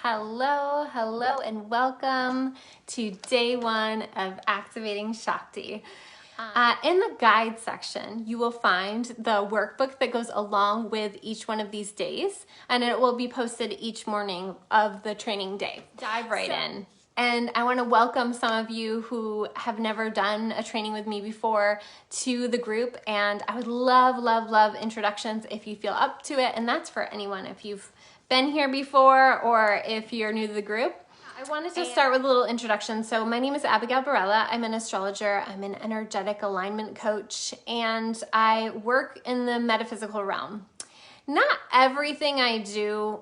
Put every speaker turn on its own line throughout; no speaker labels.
Hello, and welcome to day one of Activating Shakti. In the guide section, you will find the workbook that goes along with each one of these days, and it will be posted each morning of the training day. Dive right in. And I want to welcome some of you who have never done a training with me before to the group, and I would love introductions if you feel up to it, and that's for anyone if you've been here before or if you're new to the group. I wanted to start with a little introduction. So my name is Abigail Barella. I'm an astrologer. I'm an energetic alignment coach, and I work in the metaphysical realm. Not everything I do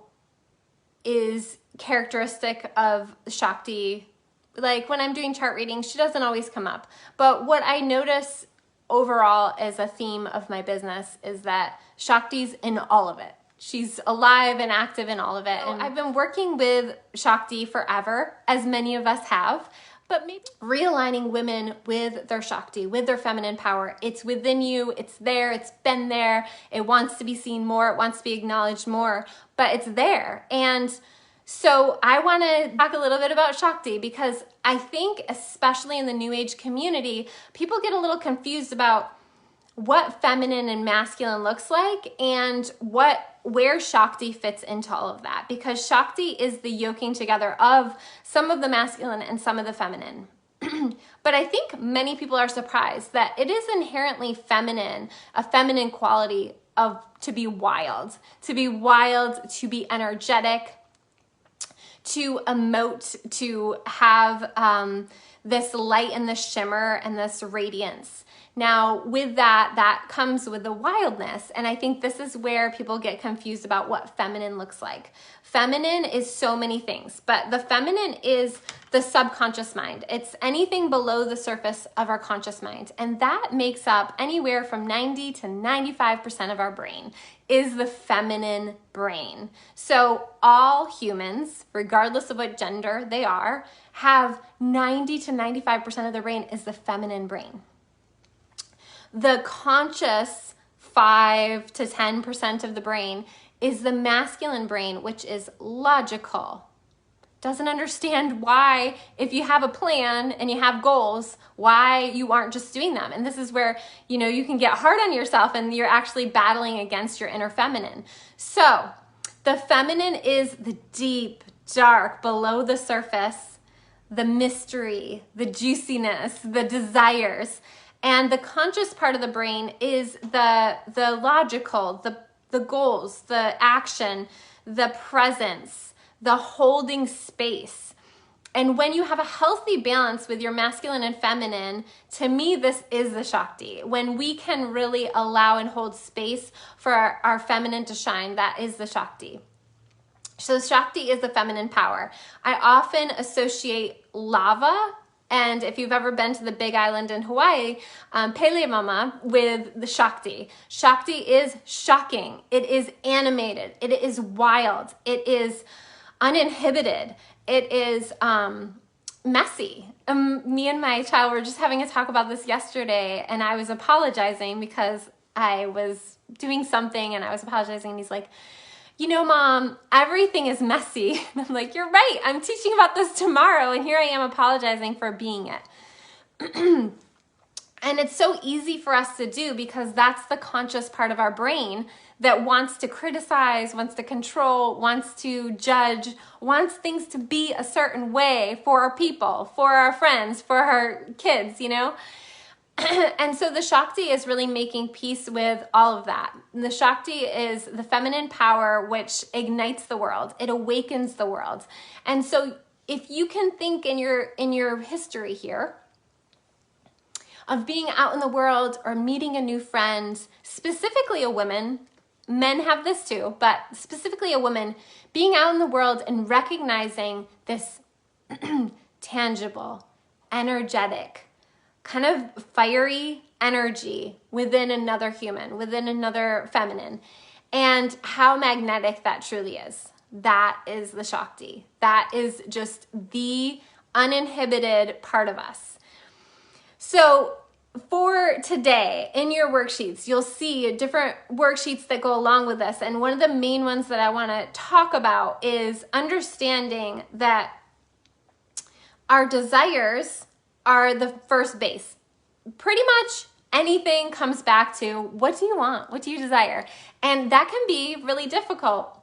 is characteristic of Shakti. Like when I'm doing chart readings, she doesn't always come up. But what I notice overall as a theme of my business is that Shakti's in all of it. She's alive and active in all of it. And I've been working with Shakti forever, as many of us have, but maybe realigning women with their Shakti, with their feminine power. It's within you, it's there, it's been there, it wants to be seen more, it wants to be acknowledged more, but it's there. And so I want to talk a little bit about Shakti because I think, especially in the New Age community, people get a little confused about what feminine and masculine looks like and where Shakti fits into all of that, because Shakti is the yoking together of some of the masculine and some of the feminine. But I think many people are surprised that it is inherently feminine, a feminine quality to be wild, to be energetic, to emote, to have this light and this shimmer and this radiance. Now, with that comes with the wildness, and I think this is where people get confused about what feminine looks like. Feminine is so many things, but the feminine is the subconscious mind. It's anything below the surface of our conscious mind, and that makes up anywhere from 90 to 95% of our brain is the feminine brain. So all humans, regardless of what gender they are, have 90 to 95% of their brain is the feminine brain. The conscious 5 to 10% of the brain is the masculine brain, which is logical. Doesn't understand why, if you have a plan and you have goals, why you aren't just doing them. And this is where, you can get hard on yourself and you're actually battling against your inner feminine. So the feminine is the deep, dark, below the surface, the mystery, the juiciness, the desires. And the conscious part of the brain is the logical, the goals, the action, the presence, the holding space. And when you have a healthy balance with your masculine and feminine, to me, this is the Shakti. When we can really allow and hold space for our feminine to shine, that is the Shakti. So Shakti is the feminine power. I often associate lava, and if you've ever been to the Big Island in Hawaii, Pele Mama, with the Shakti. Shakti is shocking. It is animated. It is wild. It is uninhibited. It is messy. Me and my child were just having a talk about this yesterday, and I was apologizing because I was doing something and I was apologizing, and he's like, Mom, everything is messy. And I'm like, you're right. I'm teaching about this tomorrow, and here I am apologizing for being it. And it's so easy for us to do because that's the conscious part of our brain that wants to criticize, wants to control, wants to judge, wants things to be a certain way for our people, for our friends, for our kids, And so the Shakti is really making peace with all of that. And the Shakti is the feminine power which ignites the world. It awakens the world. And so if you can think in your history here of being out in the world or meeting a new friend, specifically a woman, men have this too, but specifically a woman, being out in the world and recognizing this tangible, energetic, kind of fiery energy within another human, within another feminine, and how magnetic that truly is. That is the Shakti. That is just the uninhibited part of us. So for today, in your worksheets, you'll see different worksheets that go along with this. And one of the main ones that I want to talk about is understanding that our desires are the first base. Pretty much anything comes back to, what do you want? What do you desire? And that can be really difficult.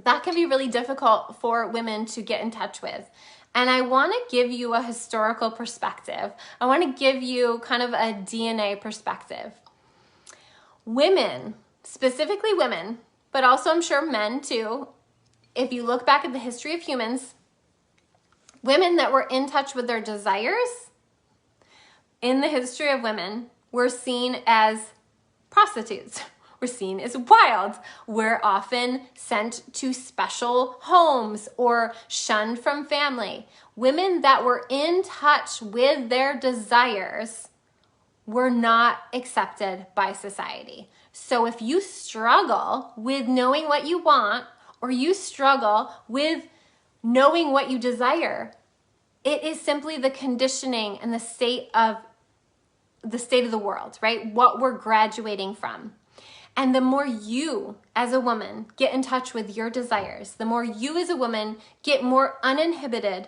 That can be really difficult for women to get in touch with. And I want to give you a historical perspective. I want to give you kind of a DNA perspective. Women, specifically women, but also I'm sure men too, if you look back at the history of humans, women that were in touch with their desires in the history of women were seen as prostitutes. We're seen as wild. We're often sent to special homes or shunned from family. Women that were in touch with their desires were not accepted by society. So if you struggle with knowing what you want, or you struggle with knowing what you desire, it is simply the conditioning and the state of the world, right? What we're graduating from. And the more you as a woman get in touch with your desires, the more you as a woman get more uninhibited,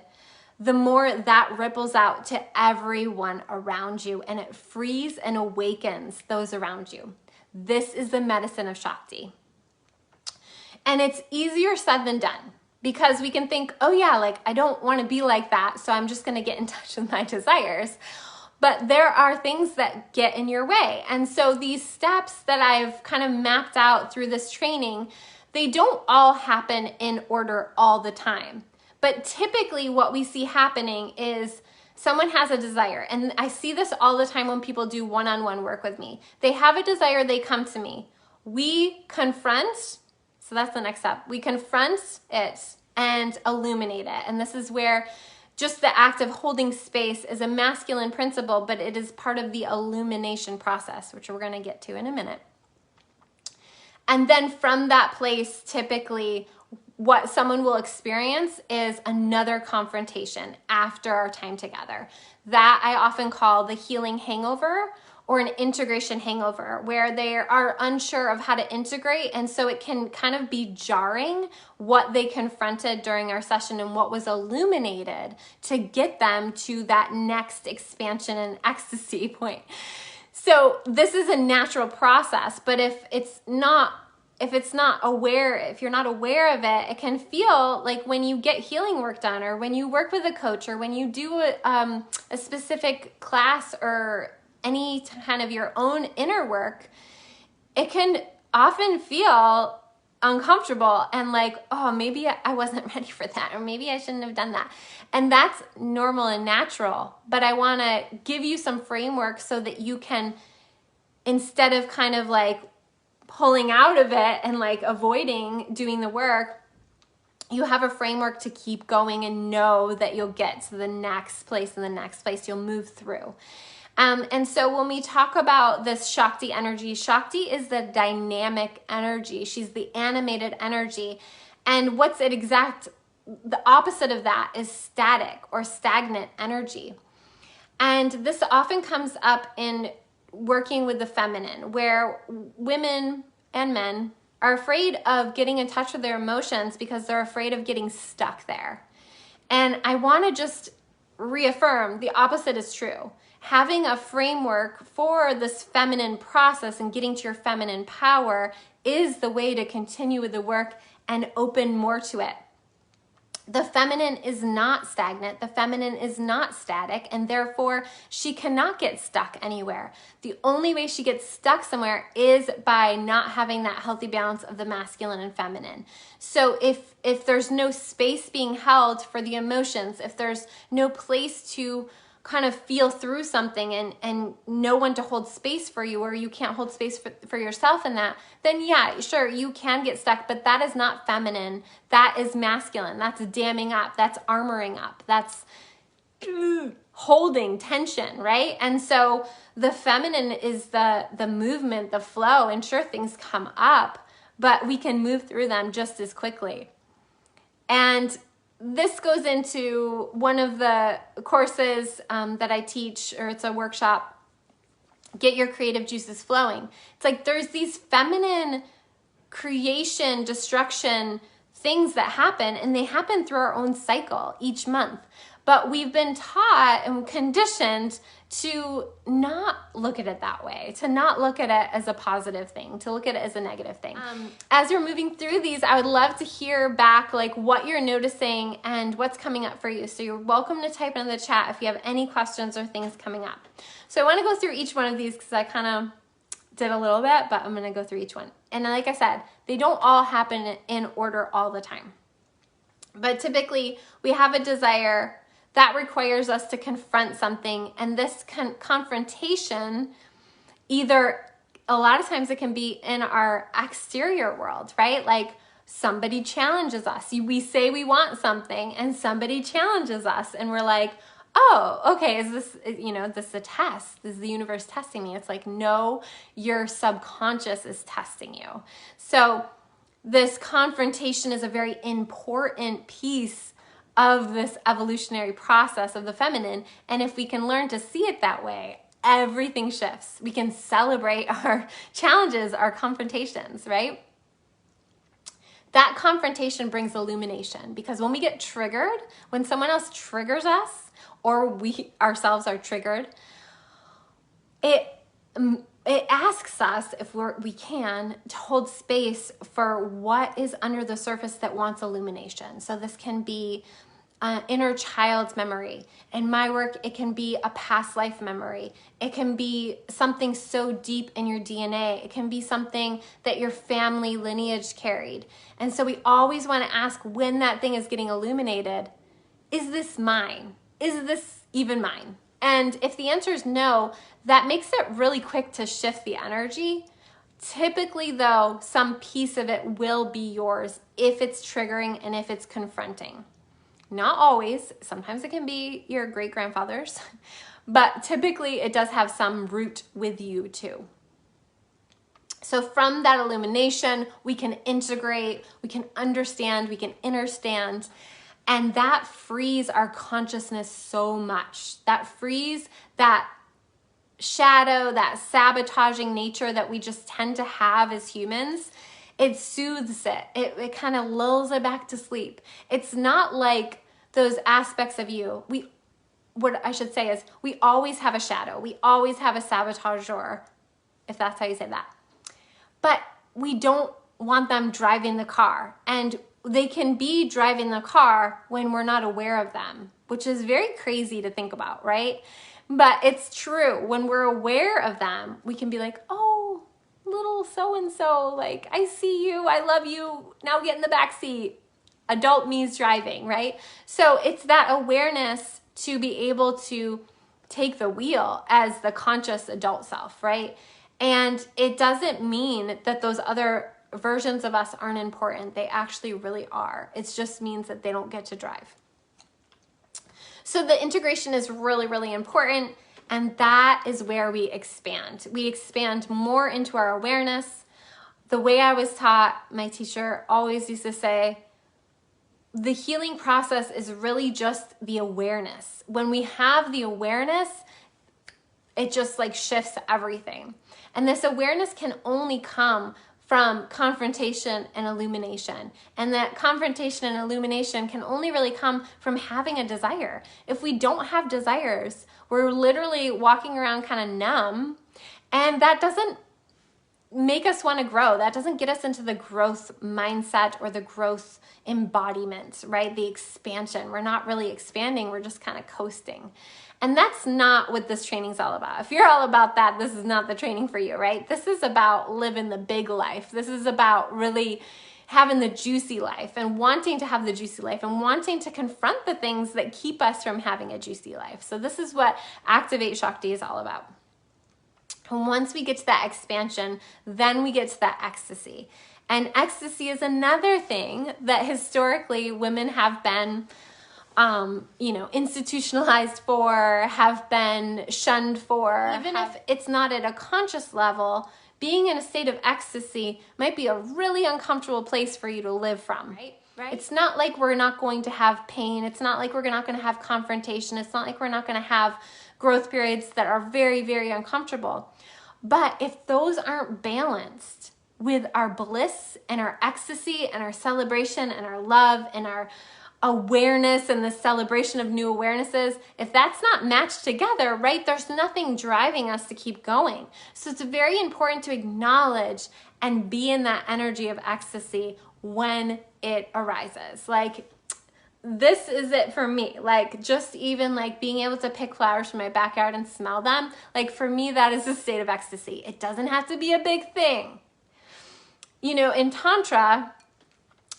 the more that ripples out to everyone around you, and it frees and awakens those around you. This is the medicine of Shakti. And it's easier said than done, because we can think, oh yeah, like I don't want to be like that, so I'm just going to get in touch with my desires. But there are things that get in your way. And so these steps that I've kind of mapped out through this training, they don't all happen in order all the time. But typically what we see happening is someone has a desire. And I see this all the time when people do one-on-one work with me. They have a desire, they come to me. We confront, so that's the next step. We confront it and illuminate it. And this is where just the act of holding space is a masculine principle, but it is part of the illumination process, which we're going to get to in a minute. And then from that place, typically what someone will experience is another confrontation after our time together. That I often call the healing hangover, or an integration hangover, where they are unsure of how to integrate. And so it can kind of be jarring what they confronted during our session and what was illuminated to get them to that next expansion and ecstasy point. So this is a natural process, but if you're not aware of it, it can feel like when you get healing work done, or when you work with a coach, or when you do a specific class or any kind of your own inner work, it can often feel uncomfortable and like, oh, maybe I wasn't ready for that, or maybe I shouldn't have done that. And that's normal and natural. But I want to give you some framework so that you can, instead of kind of like pulling out of it and like avoiding doing the work, you have a framework to keep going and know that you'll get to the next place, and the next place you'll move through. And so when we talk about this Shakti energy, Shakti is the dynamic energy. She's the animated energy. And what's it exact? The opposite of that is static or stagnant energy. And this often comes up in working with the feminine, where women and men are afraid of getting in touch with their emotions because they're afraid of getting stuck there. And I want to just reaffirm the opposite is true. Having a framework for this feminine process and getting to your feminine power is the way to continue with the work and open more to it. The feminine is not stagnant. The feminine is not static, and therefore she cannot get stuck anywhere. The only way she gets stuck somewhere is by not having that healthy balance of the masculine and feminine. So if there's no space being held for the emotions, if there's no place to kind of feel through something and no one to hold space for you, or you can't hold space for yourself in that, then yeah, sure, you can get stuck, but that is not feminine. That is masculine. That's damming up. That's armoring up. That's holding tension, right? And so the feminine is the movement, the flow, and sure, things come up, but we can move through them just as quickly. And this goes into one of the courses that I teach, or it's a workshop, Get Your Creative Juices Flowing. It's like there's these feminine creation, destruction things that happen, and they happen through our own cycle each month. But we've been taught and conditioned to not look at it that way, to not look at it as a positive thing, to look at it as a negative thing. As you're moving through these, I would love to hear back like what you're noticing and what's coming up for you. So you're welcome to type in the chat if you have any questions or things coming up. So I want to go through each one of these because I kind of did a little bit, but I'm going to go through each one. And like I said, they don't all happen in order all the time. But typically we have a desire that requires us to confront something, and this confrontation, either a lot of times it can be in our exterior world, right? Like somebody challenges us. We say we want something and somebody challenges us and we're like, oh, okay, is this, this is a test? Is the universe testing me? It's like, no, your subconscious is testing you. So this confrontation is a very important piece of this evolutionary process of the feminine. And if we can learn to see it that way, everything shifts. We can celebrate our challenges, our confrontations, right? That confrontation brings illumination, because when we get triggered, when someone else triggers us, or we ourselves are triggered, it asks us if we can to hold space for what is under the surface that wants illumination. So this can be inner child's memory. In my work, it can be a past life memory. It can be something so deep in your DNA. It can be something that your family lineage carried. And so we always want to ask, when that thing is getting illuminated, is this mine? Is this even mine? And if the answer is no, that makes it really quick to shift the energy. Typically though, some piece of it will be yours if it's triggering and if it's confronting. Not always. Sometimes it can be your great-grandfather's, but typically it does have some root with you too. So from that illumination, we can integrate, we can understand, we can understand, and that frees our consciousness so much. That frees that shadow, that sabotaging nature that we just tend to have as humans. It soothes it. It kind of lulls it back to sleep. It's not like those aspects of you. What I should say is we always have a shadow. We always have a sabotager, if that's how you say that. But we don't want them driving the car. And they can be driving the car when we're not aware of them, which is very crazy to think about, right? But it's true. When we're aware of them, we can be like, oh, little so-and-so, like, I see you, I love you, now get in the back seat. Adult me's driving, right? So it's that awareness to be able to take the wheel as the conscious adult self, right? And it doesn't mean that those other versions of us aren't important. They actually really are. It just means that they don't get to drive. So the integration is really, really important. And that is where we expand. We expand more into our awareness. The way I was taught, my teacher always used to say, the healing process is really just the awareness. When we have the awareness, it just like shifts everything. And this awareness can only come from confrontation and illumination. And that confrontation and illumination can only really come from having a desire. If we don't have desires, we're literally walking around kind of numb, and that doesn't make us want to grow. That doesn't get us into the growth mindset or the growth embodiment, right? The expansion. We're not really expanding. We're just kind of coasting. And that's not what this training is all about. If you're all about that, this is not the training for you, right? This is about living the big life. This is about really having the juicy life and wanting to have the juicy life and wanting to confront the things that keep us from having a juicy life. So this is what Activate Shakti is all about. And once we get to that expansion, then we get to that ecstasy. And ecstasy is another thing that historically women have been institutionalized for, have been shunned for. Even if it's not at a conscious level, being in a state of ecstasy might be a really uncomfortable place for you to live from, right? right? It's not like we're not going to have pain. It's not like we're not going to have confrontation. It's not like we're not going to have growth periods that are very, very uncomfortable. But if those aren't balanced with our bliss and our ecstasy and our celebration and our love and our awareness and the celebration of new awarenesses, if that's not matched together, right, there's nothing driving us to keep going. So it's very important to acknowledge and be in that energy of ecstasy when it arises. Like, this is it for me. Like, just even like being able to pick flowers from my backyard and smell them, like, for me, that is a state of ecstasy. It doesn't have to be a big thing. You know, in Tantra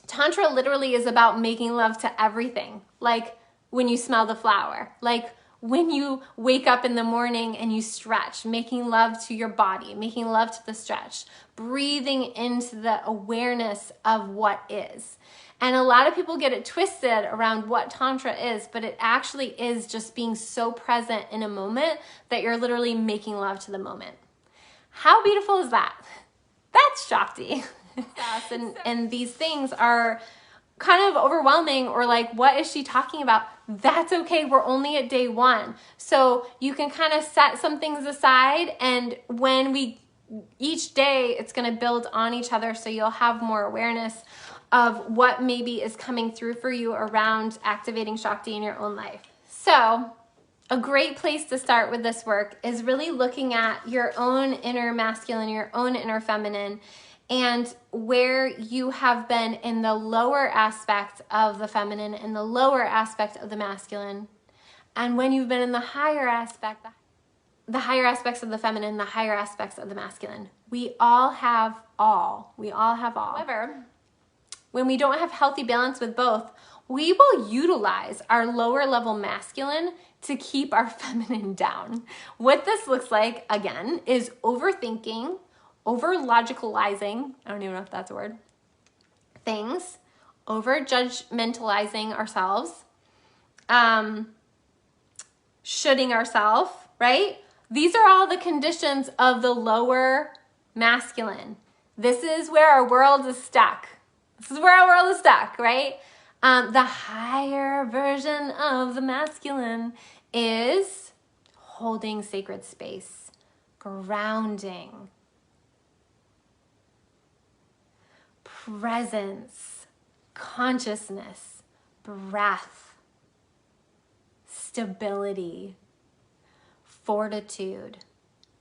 literally is about making love to everything. Like when you smell the flower, like when you wake up in the morning and you stretch, making love to your body, making love to the stretch, breathing into the awareness of what is. And a lot of people get it twisted around what Tantra is, but it actually is just being so present in a moment that you're literally making love to the moment. How beautiful is that? That's Shakti. And these things are kind of overwhelming, or like, what is she talking about? That's okay. We're only at day one. So you can kind of set some things aside, and each day it's going to build on each other. So you'll have more awareness of what maybe is coming through for you around activating Shakti in your own life. So a great place to start with this work is really looking at your own inner masculine, your own inner feminine, and where you have been in the lower aspect of the feminine and the lower aspect of the masculine. And when you've been in the higher aspect, the higher aspects of the feminine, the higher aspects of the masculine. We all have all. We all have all. However, when we don't have healthy balance with both, we will utilize our lower level masculine to keep our feminine down. What this looks like, again, is overthinking, over-logicalizing, I don't even know if that's a word, things, over-judgmentalizing ourselves, shoulding ourselves, right? These are all the conditions of the lower masculine. This is where our world is stuck. This is where our world is stuck, right? The higher version of the masculine is holding sacred space, grounding, presence, consciousness, breath, stability, fortitude,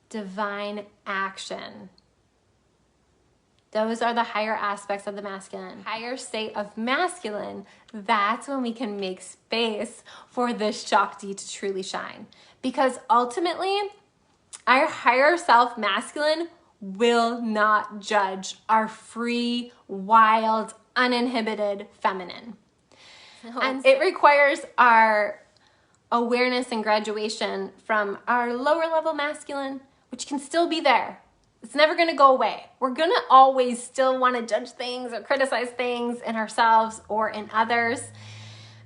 divine action. Those are the higher aspects of the masculine. Higher state of masculine, that's when we can make space for this Shakti to truly shine. Because ultimately, our higher self masculine will not judge our free, wild, uninhibited feminine. And it requires our awareness and graduation from our lower level masculine, which can still be there. It's never going to go away. We're going to always still want to judge things or criticize things in ourselves or in others.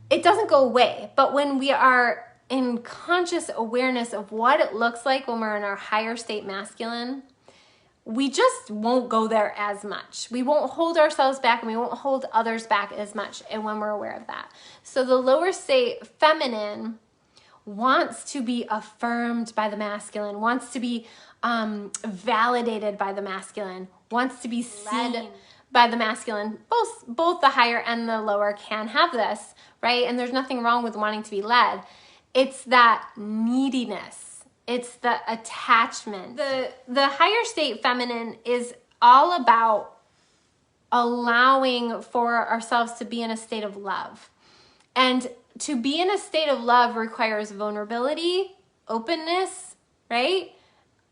It doesn't go away. But when we are in conscious awareness of what it looks like when we're in our higher state masculine, we just won't go there as much. We won't hold ourselves back, and we won't hold others back as much, and when we're aware of that. So the lower state feminine wants to be affirmed by the masculine, wants to be validated by the masculine, wants to be led by the masculine. Both the higher and the lower can have this, right? And there's nothing wrong with wanting to be led. It's that neediness. It's the attachment. The higher state feminine is all about allowing for ourselves to be in a state of love. And to be in a state of love requires vulnerability, openness, right?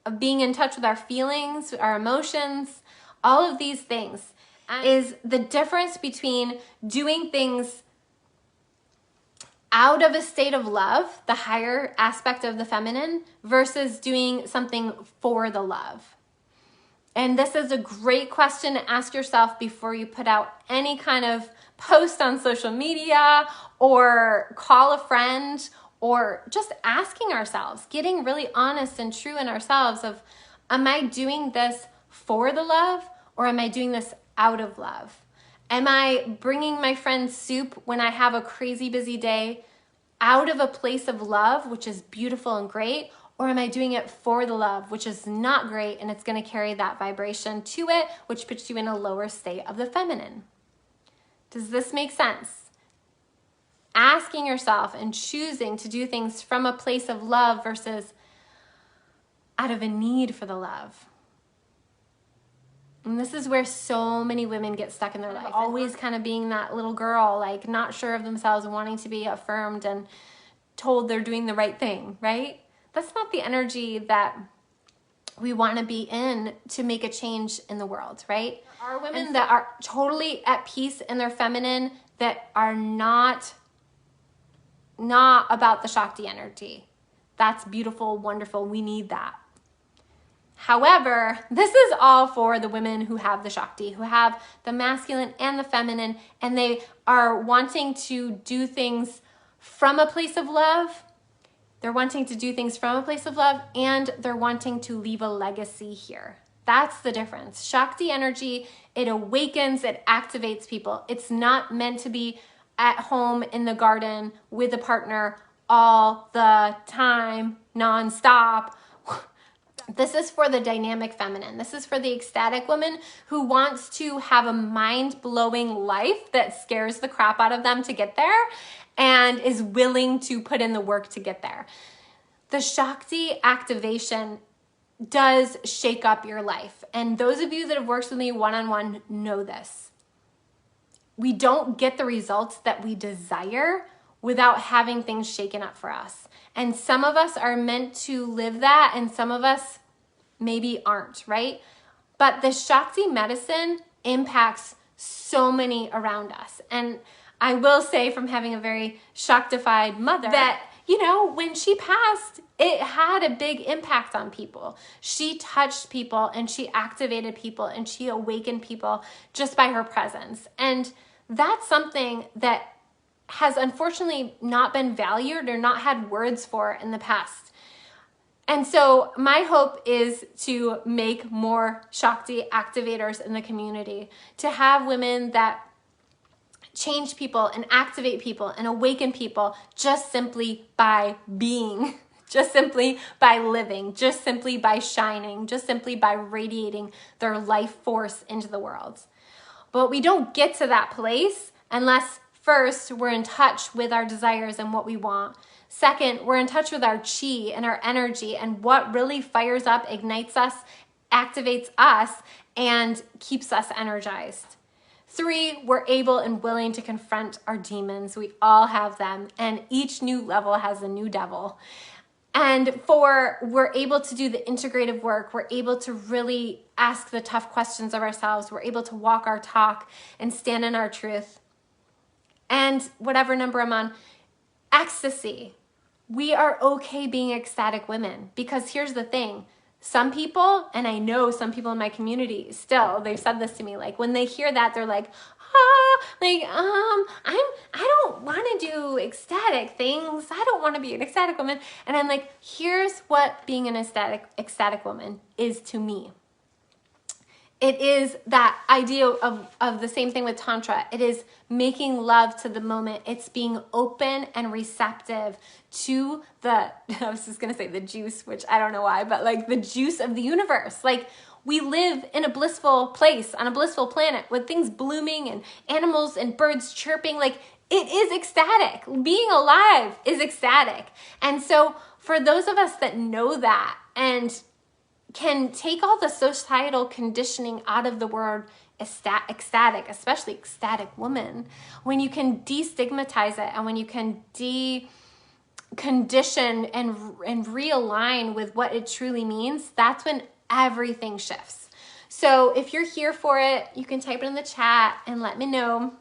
Of being in touch with our feelings, our emotions, all of these things. Is the difference between doing things out of a state of love, the higher aspect of the feminine, versus doing something for the love. And this is a great question to ask yourself before you put out any kind of post on social media or call a friend, or just asking ourselves, getting really honest and true in ourselves of, am I doing this for the love, or am I doing this out of love? Am I bringing my friends soup when I have a crazy busy day out of a place of love, which is beautiful and great? Or am I doing it for the love, which is not great, and it's going to carry that vibration to it, which puts you in a lower state of the feminine? Does this make sense? Asking yourself and choosing to do things from a place of love versus out of a need for the love. And this is where so many women get stuck in their life. Always kind of being that little girl, like not sure of themselves and wanting to be affirmed and told they're doing the right thing, right? That's not the energy that we want to be in to make a change in the world, right? There are women that are totally at peace in their feminine that are not about the Shakti energy. That's beautiful, wonderful. We need that. However, this is all for the women who have the Shakti, who have the masculine and the feminine, and they are wanting to do things from a place of love. They're wanting to do things from a place of love, and they're wanting to leave a legacy here. That's the difference. Shakti energy, it awakens, it activates people. It's not meant to be at home in the garden with a partner all the time, nonstop. This is for the dynamic feminine. This is for the ecstatic woman who wants to have a mind-blowing life that scares the crap out of them to get there and is willing to put in the work to get there. The Shakti activation does shake up your life. And those of you that have worked with me one-on-one know this. We don't get the results that we desire without having things shaken up for us. And some of us are meant to live that, and some of us maybe aren't, right? But the Shakti medicine impacts so many around us. And I will say, from having a very Shaktified mother, that, you know, when she passed, it had a big impact on people. She touched people and she activated people and she awakened people just by her presence. And that's something that has unfortunately not been valued or not had words for in the past. And so my hope is to make more Shakti activators in the community, to have women that change people and activate people and awaken people just simply by being, just simply by living, just simply by shining, just simply by radiating their life force into the world. But we don't get to that place unless first we're in touch with our desires and what we want. Second, we're in touch with our chi and our energy and what really fires up, ignites us, activates us, and keeps us energized. 3, we're able and willing to confront our demons. We all have them, and each new level has a new devil. And 4, we're able to do the integrative work. We're able to really ask the tough questions of ourselves. We're able to walk our talk and stand in our truth. And whatever number I'm on, ecstasy. We are okay being ecstatic women, because here's the thing. Some people, and I know some people in my community still, they've said this to me, like when they hear that, they're like, I don't want to do ecstatic things. I don't want to be an ecstatic woman. And I'm like, here's what being an ecstatic woman is to me. It is that idea of the same thing with Tantra. It is making love to the moment. It's being open and receptive to I was just going to say the juice, which I don't know why, but like the juice of the universe. Like we live in a blissful place on a blissful planet with things blooming and animals and birds chirping. Like it is ecstatic. Being alive is ecstatic. And so for those of us that know that and can take all the societal conditioning out of the word ecstatic, especially ecstatic woman, when you can destigmatize it and when you can decondition and realign with what it truly means, that's when everything shifts. So if you're here for it, you can type it in the chat and let me know.